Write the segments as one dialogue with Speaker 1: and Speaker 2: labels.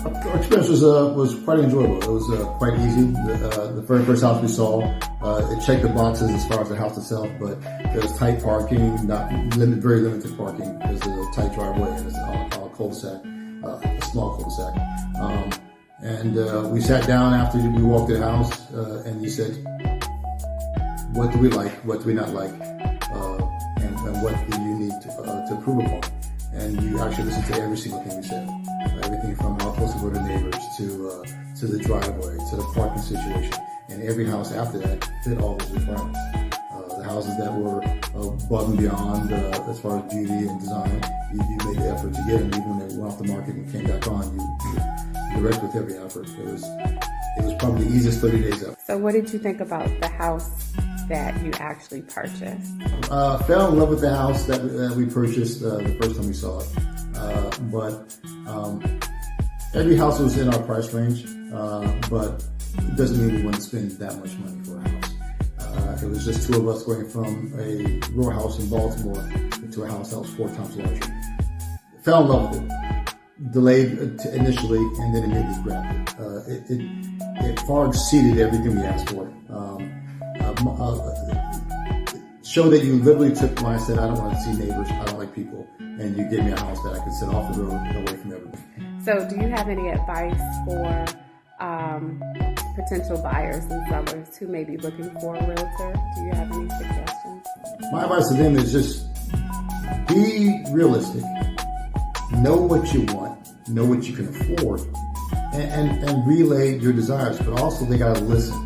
Speaker 1: Our experience was quite enjoyable. It was quite easy. The very first house we saw, it checked the boxes as far as the house itself, but there was tight parking, very limited parking. There's a tight driveway and it's on a cul-de-sac, a small cul-de-sac. And we sat down after we walked in the house, and you said, what do we like, what do we not like, and what do you need to improve upon? And you actually listened to every single thing we said. Everything from how close we were to neighbors to the driveway to the parking situation. And every house after that fit all those requirements. The houses that were above and beyond as far as beauty and design, you made the effort to get them. Even when they went off the market and came back on, you direct with every effort. It was probably the easiest 30 days ever.
Speaker 2: So what did you think about the house that you actually purchased?
Speaker 1: Fell in love with the house that we purchased the first time we saw it. But every house was in our price range, but it doesn't mean we wouldn't spend that much money for a house. It was just two of us going from a row house in Baltimore to a house that was 4 times larger. Fell in love with it. Delayed initially, and then immediately grabbed it. It far exceeded everything we asked for. Show that you literally took when I said I don't want to see neighbors, I don't like people, and you gave me a house that I could sit off the road away from everything.
Speaker 2: So do you have any advice for potential buyers and sellers who may be looking for a realtor? Do you have any suggestions?
Speaker 1: My advice to them is just be realistic. Know what you want, know what you can afford, and relay your desires, but also they got to listen.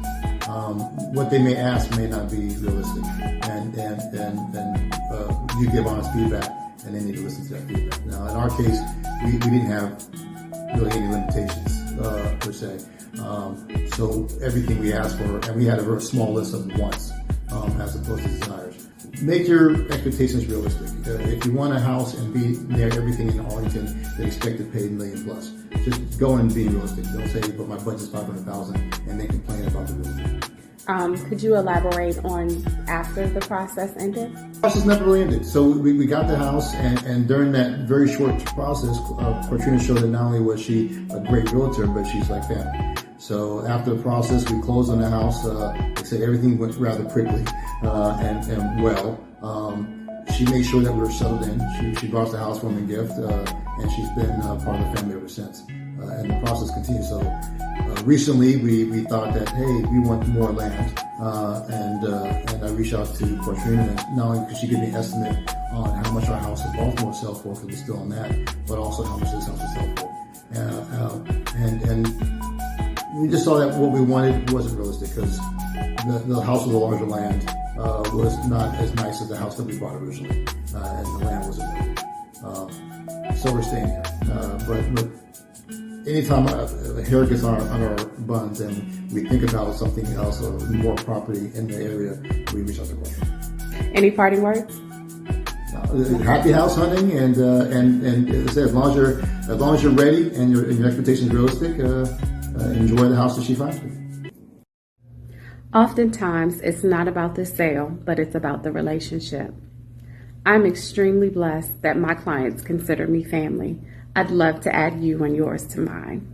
Speaker 1: What they may ask may not be realistic, and you give honest feedback, and they need to listen to that feedback. Now, in our case, we didn't have really any limitations per se, so everything we asked for, and we had a very small list of wants as opposed to desires. Make your expectations realistic. If you want a house and be near everything in Arlington, they expect to pay $1 million plus. Just go and be realistic. Don't say, but my budget's $500,000, and then complain about the realtor.
Speaker 2: Could you elaborate on after the process ended?
Speaker 1: The process never really ended. So we got the house, and during that very short process, Portrina showed that not only was she a great realtor, but she's like family. So after the process, we closed on the house. Like I said, everything went rather quickly and well. She made sure that we were settled in. She brought us the housewarming gift, and she's been part of the family ever since. And the process continues. So recently, we thought that, hey, we want more land, and I reached out to Portrina, and not only could she give me an estimate on how much our house in Baltimore sells for, because we're still on that, but also how much this house will sell for. And we just saw that what we wanted wasn't realistic, because the house with a larger land was not as nice as the house that we bought originally, and the land wasn't worth it. So we're staying here. But anytime a hair gets on our buns and we think about something else or more property in the area, we reach out to Portrina.
Speaker 2: Any parting words?
Speaker 1: Happy house hunting, and as I said, as long as you're ready and your expectations are realistic, enjoy the house that she finds you.
Speaker 2: Oftentimes, it's not about the sale, but it's about the relationship. I'm extremely blessed that my clients consider me family. I'd love to add you and yours to mine.